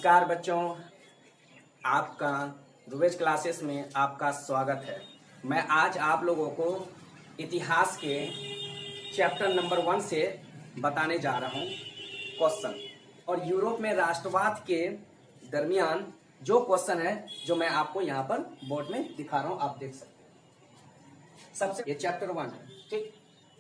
नमस्कार बच्चों, आपका ध्रुवेश क्लासेस में आपका स्वागत है। मैं आज आप लोगों को इतिहास के चैप्टर नंबर 1 से बताने जा रहा हूँ क्वेश्चन। और यूरोप में राष्ट्रवाद के दरमियान जो क्वेश्चन है जो मैं आपको यहाँ पर बोर्ड में दिखा रहा हूँ, आप देख सकते हैं। सबसे ये चैप्टर 1 है, ठीक।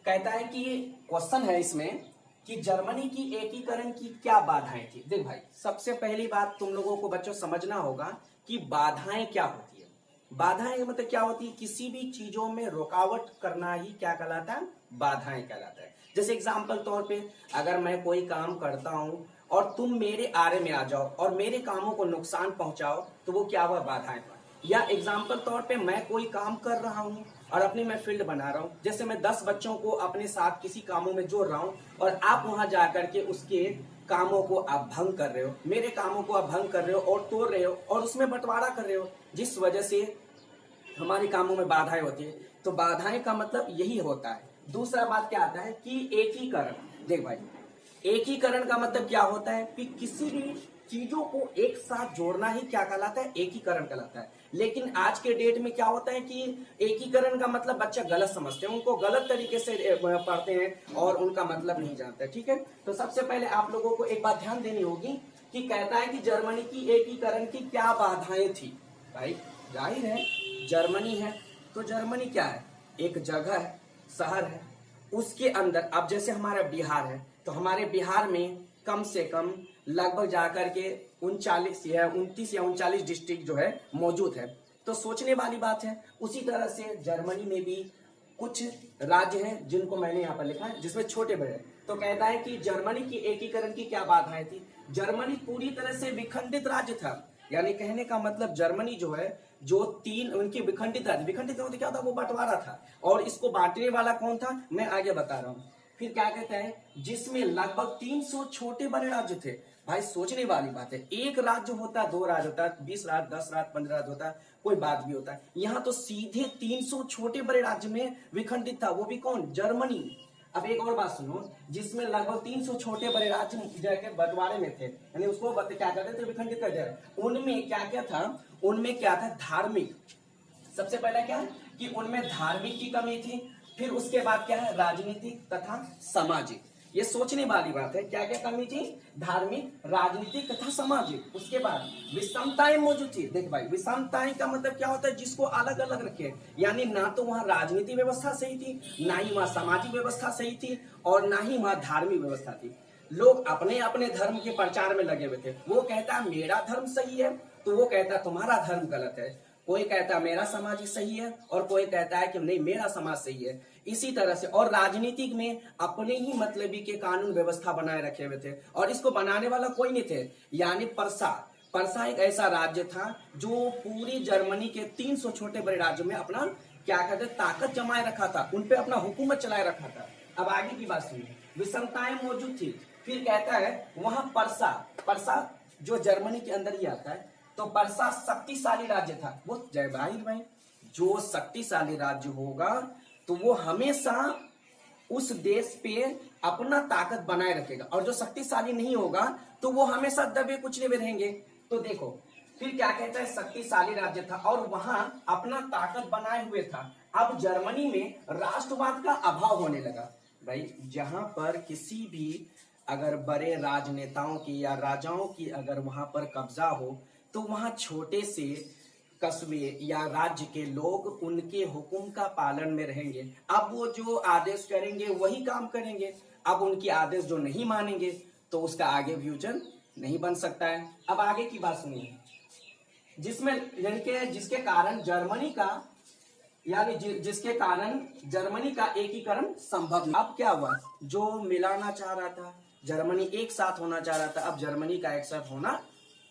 कहता है कि क्वेश्चन है इसमें कि जर्मनी की एकीकरण की क्या बाधाएं थी। देख भाई, सबसे पहली बात तुम लोगों को बच्चों समझना होगा कि बाधाएं क्या होती है। बाधाएं मतलब क्या होती है? किसी भी चीजों में रुकावट करना ही क्या कहलाता है? बाधाएं कहलाता है। जैसे एग्जाम्पल तौर पे अगर मैं कोई काम करता हूं और तुम मेरे आरे में आ जाओ और मेरे कामों को नुकसान पहुंचाओ तो वो क्या हुआ? बाधाएं। या एग्जाम्पल तौर पे मैं कोई काम कर रहा हूं और अपनी मैं फील्ड बना रहा हूं, जैसे मैं 10 बच्चों को अपने साथ किसी कामों में जोड़ रहा हूं और आप वहां जाकर के उसके कामों को आप भंग कर रहे हो, मेरे कामों को आप भंग कर रहे हो और तोड़ रहे हो और उसमें बंटवारा कर रहे हो, जिस वजह से हमारे कामों में बाधाएं होती है। तो बाधाएं का मतलब यही होता है। दूसरा बात क्या आता है कि एकीकरण। देख भाई, एकीकरण का मतलब क्या होता है कि किसी भी चीजों को एक साथ जोड़ना ही क्या कहलाता है? एकीकरण कहलाता है। लेकिन आज के डेट में क्या होता है कि एकीकरण का मतलब बच्चा गलत समझते हैं, उनको गलत तरीके से पढ़ते हैं और उनका मतलब नहीं जानते। ठीक है, तो सबसे पहले आप लोगों को एक बात ध्यान देनी होगी कि कहता है कि जर्मनी की एकीकरण की क्या बाधाएं थी। भाई जाहिर है जर्मनी है तो जर्मनी क्या है? एक जगह है, शहर है, उसके अंदर अब जैसे हमारा बिहार है तो हमारे बिहार में कम से कम लगभग जाकर के 39 या 39 डिस्ट्रिक्ट जो है मौजूद है। तो सोचने वाली बात है। उसी तरह से जर्मनी में भी कुछ राज्य हैं जिनको मैंने यहाँ पर लिखा है जिसमें छोटे बड़े। तो कहता है कि जर्मनी की एकीकरण की क्या बाधाएं थी। जर्मनी पूरी तरह से विखंडित राज्य था, यानी कहने का मतलब जर्मनी जो है जो तीन उनकी विखंडित राज्य, विखंडित मतलब क्या था? वो बंटवारा था। और इसको बांटने वाला कौन था मैं आगे बता रहा हूँ। फिर क्या कहता है? जिसमें लगभग 300 छोटे बड़े राज्य थे। भाई सोचने वाली बात है, एक राज्य होता, 2 राज्य होता, 20 राज्य, 10 राज्य, 15 राज्य होता, कोई बात भी होता है। यहाँ तो सीधे 300 छोटे बड़े राज्य में विखंडित था, वो भी कौन? जर्मनी। अब एक और बात सुनो, जिसमें लगभग 300 छोटे बड़े राज्य के बंटवारे में थे, यानी उसको क्या करते थे? विखंडित कर दिया। उनमें क्या क्या था? उनमें क्या था? धार्मिक। सबसे पहले क्या है कि उनमें धार्मिक की कमी थी। फिर उसके बाद क्या है? राजनीतिक तथा सामाजिक। ये सोचने वाली बात है, क्या क्या कमी थी? धार्मिक, राजनीतिक तथा सामाजिक। उसके बाद विषमताएं मौजूद थी। देख भाई, विषमताएं का मतलब क्या होता है? जिसको अलग अलग रखे, यानी ना तो वहां राजनीतिक व्यवस्था सही थी, ना ही वहां सामाजिक व्यवस्था सही थी और ना ही वहां धार्मिक व्यवस्था थी। लोग अपने अपने धर्म के प्रचार में लगे हुए थे। वो कहता मेरा धर्म सही है तो वो कहता तुम्हारा धर्म गलत है। कोई कहता मेरा समाज सही है और कोई कहता है कि नहीं मेरा समाज सही है। इसी तरह से और राजनीतिक में अपने ही मतलबी के कानून व्यवस्था बनाए रखे हुए थे और इसको बनाने वाला कोई नहीं थे। यानी परसा एक ऐसा राज्य था जो पूरी जर्मनी के 300 छोटे बड़े राज्यों में अपना क्या कहते ताकत जमाए रखा था, उनपे अपना हुकूमत चलाए रखा था। अब आगे की बात सुनिए, विषमताएं मौजूद थी। फिर कहता है वहां परसा जो जर्मनी के अंदर ही आता है, तो परसा शक्तिशाली राज्य था। वो जय भाई, जो शक्तिशाली राज्य होगा तो वो हमेशा उस देश पे अपना ताकत बनाए रखेगा और जो शक्तिशाली नहीं होगा तो वो हमेशा दबे कुचले में रहेंगे। तो देखो फिर क्या कहता है? शक्तिशाली राज्य था और वहां अपना ताकत बनाए हुए था। अब जर्मनी में राष्ट्रवाद का अभाव होने लगा। भाई जहां पर किसी भी अगर बड़े राजनेताओं की या राजाओं की अगर वहां पर कब्जा हो तो वहां छोटे से कस्बे या राज्य के लोग उनके हुक्म का पालन में रहेंगे। अब वो जो आदेश करेंगे वही काम करेंगे। अब उनकी आदेश जो नहीं मानेंगे तो उसका आगे फ्यूचर नहीं बन सकता है। अब आगे की बात सुनिए, जिसके कारण जर्मनी का एकीकरण संभव नहीं। अब क्या हुआ? जो मिलाना चाह रहा था, जर्मनी एक साथ होना चाह रहा था, अब जर्मनी का एक साथ होना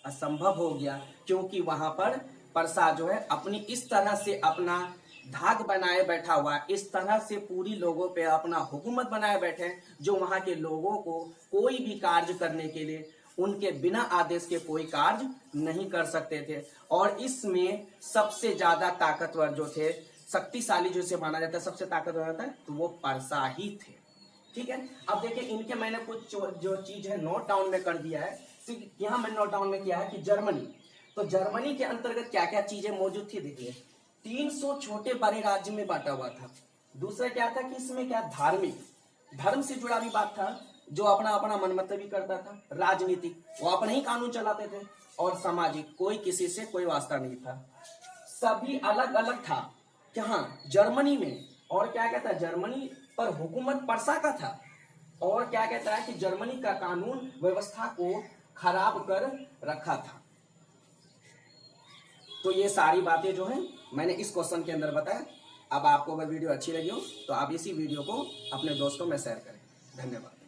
असंभव हो गया क्योंकि वहां पर परसा जो है अपनी इस तरह से अपना धाक बनाए बैठा हुआ, इस तरह से पूरी लोगों पे अपना हुकूमत बनाए बैठे, जो वहां के लोगों को कोई भी कार्य करने के लिए उनके बिना आदेश के कोई कार्य नहीं कर सकते थे। और इसमें सबसे ज्यादा ताकतवर जो थे, शक्तिशाली जो से माना जाता है, सबसे ताकतवर होता है तो वो परसा ही थे। ठीक है, अब देखिए इनके मैंने कुछ जो चीज है नोट डाउन में कर दिया है। यहाँ मैंने नोट डाउन में किया है कि जर्मनी, तो जर्मनी के अंतर्गत क्या क्या चीजें मौजूद थी देखिए, 300 छोटे बड़े राज्य में बांटा हुआ था। दूसरा क्या था कि इसमें क्या धार्मिक, धर्म से जुड़ा भी बात था, जो अपना अपना मनमत भी करता था। राजनीतिक, वो अपने ही कानून चलाते थे। और सामाजिक, कोई किसी से कोई वास्ता नहीं था, सभी अलग अलग था। हाँ, जर्मनी में। और क्या कहता है, जर्मनी पर हुकूमत परसा का था। और क्या कहता है कि जर्मनी का कानून व्यवस्था को खराब कर रखा था। तो ये सारी बातें जो हैं मैंने इस क्वेश्चन के अंदर बताया। अब आपको अगर वीडियो अच्छी लगी हो तो आप इसी वीडियो को अपने दोस्तों में शेयर करें। धन्यवाद।